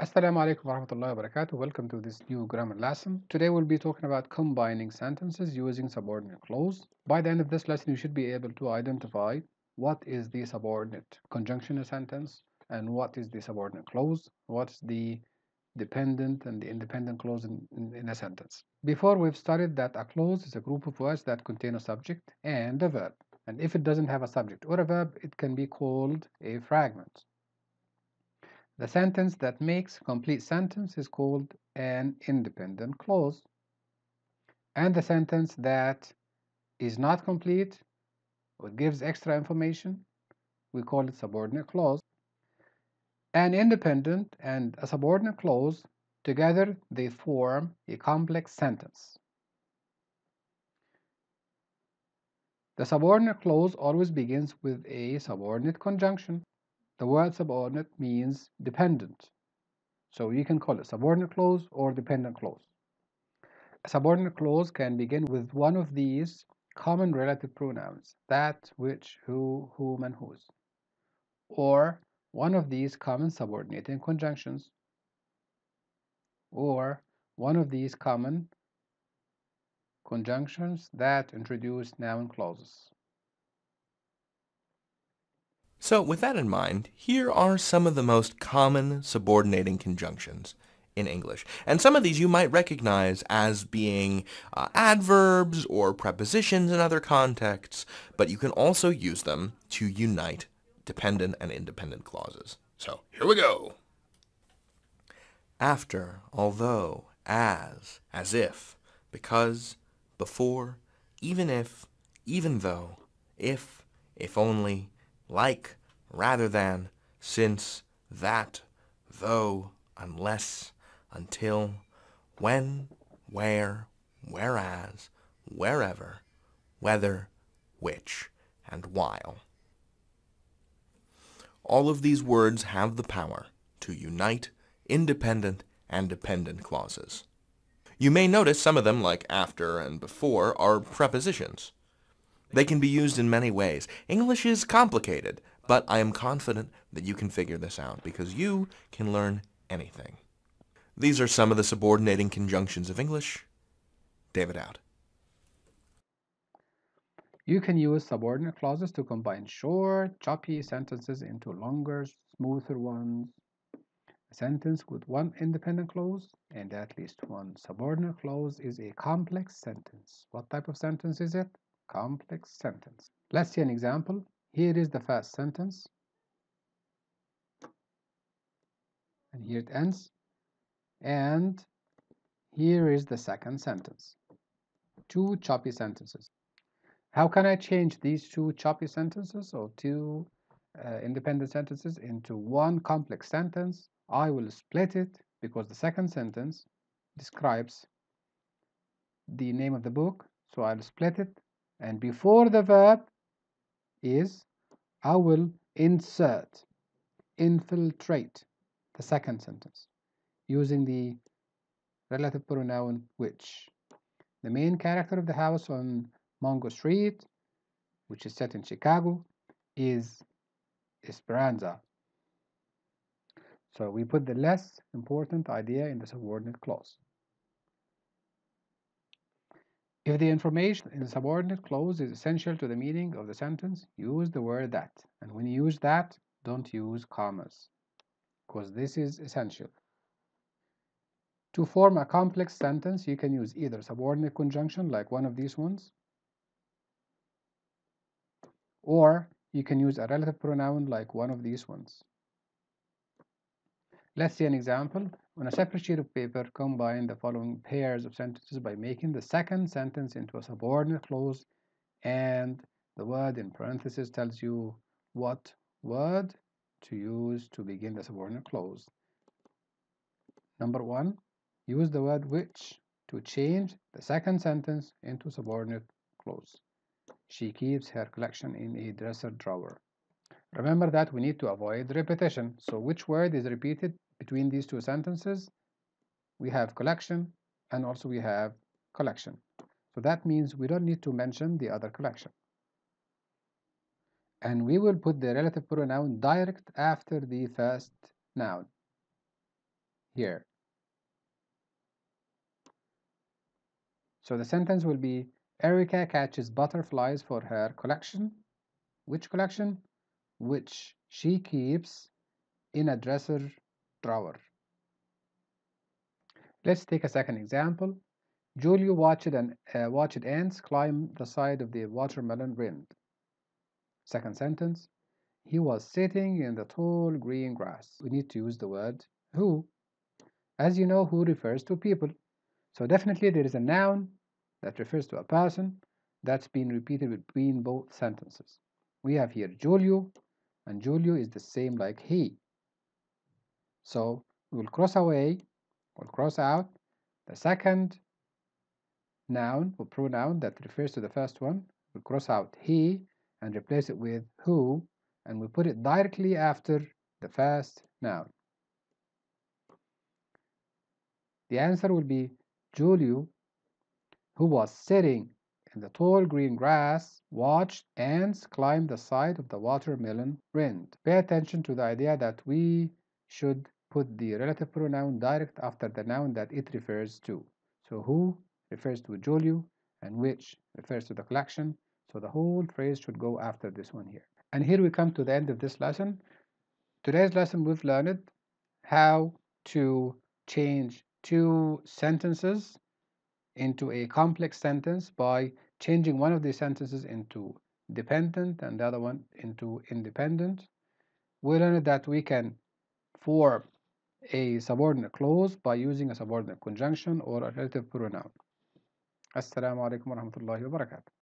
Assalamu alaikum warahmatullahi wabarakatuh. Welcome to this new grammar lesson. Today we'll be talking about combining sentences using subordinate clause. By the end of this lesson, you should be able to identify what is the subordinate conjunction in a sentence and what is the subordinate clause, what's the dependent and the independent clause in a sentence. Before we've studied that a clause is a group of words that contain a subject and a verb. And if it doesn't have a subject or a verb, it can be called a fragment. The sentence that makes a complete sentence is called an independent clause. And the sentence that is not complete or gives extra information, we call it subordinate clause. An independent and a subordinate clause, together they form a complex sentence. The subordinate clause always begins with a subordinate conjunction. The word subordinate means dependent, so you can call it subordinate clause or dependent clause. A subordinate clause can begin with one of these common relative pronouns, that, which, who, whom, and whose, or one of these common subordinating conjunctions, or one of these common conjunctions that introduce noun clauses. So, with that in mind, here are some of the most common subordinating conjunctions in English. And some of these you might recognize as being adverbs or prepositions in other contexts, but you can also use them to unite dependent and independent clauses. So, here we go. After, although, as if, because, before, even if, even though, if only, like, rather than, since, that, though, unless, until, when, where, whereas, wherever, whether, which, and while. All of these words have the power to unite independent and dependent clauses. You may notice some of them, like after and before, are prepositions. They can be used in many ways. English is complicated, but I am confident that you can figure this out because you can learn anything. These are some of the subordinating conjunctions of English. David out. You can use subordinate clauses to combine short, choppy sentences into longer, smoother ones. A sentence with one independent clause and at least one subordinate clause is a complex sentence. What type of sentence is it? Complex sentence. Let's see an example. Here is the first sentence, and here it ends. And here is the second sentence. Two choppy sentences. How can I change these two choppy sentences or two independent sentences into one complex sentence? I will split it because the second sentence describes the name of the book, so I'll split it, and before the verb is I will insert, infiltrate the second sentence using the relative pronoun which. The main character of the house on Mongo Street, which is set in Chicago, is Esperanza. So we put the less important idea in the subordinate clause. If the information in the subordinate clause is essential to the meaning of the sentence, use the word that. And when you use that, don't use commas, because this is essential. To form a complex sentence, you can use either subordinate conjunction, like one of these ones, or you can use a relative pronoun, like one of these ones. Let's see an example. On a separate sheet of paper, combine the following pairs of sentences by making the second sentence into a subordinate clause, and the word in parentheses tells you what word to use to begin the subordinate clause. Number one, use the word which to change the second sentence into subordinate clause. She keeps her collection in a dresser drawer. Remember that we need to avoid repetition. So which word is repeated between these two sentences? We have collection and also we have collection. So that means we don't need to mention the other collection. And we will put the relative pronoun direct after the first noun. here. So the sentence will be Erica catches butterflies for her collection. Which collection? Which she keeps in a dresser drawer. Let's take a second example. Julio watched ants climb the side of the watermelon rind. Second sentence. He was sitting in the tall green grass. We need to use the word who. As you know, who refers to people. So definitely there is a noun that refers to a person that's been repeated between both sentences. We have here Julio, and Julio is the same like he. So we will cross away, we'll cross out the second noun or pronoun that refers to the first one. We'll cross out he and replace it with who, and we put it directly after the first noun. The answer will be Julio, who was sitting in the tall green grass, watched ants climb the side of the watermelon rind. Pay attention to the idea that we should put the relative pronoun direct after the noun that it refers to. So who refers to Julio and which refers to the collection. So the whole phrase should go after this one here. And here we come to the end of this lesson. Today's lesson we've learned how to change two sentences into a complex sentence by changing one of these sentences into dependent and the other one into independent. We learned that we can form a subordinate clause by using a subordinate conjunction or a relative pronoun. Assalamu alaikum wa rahmatullahi wa barakatuh.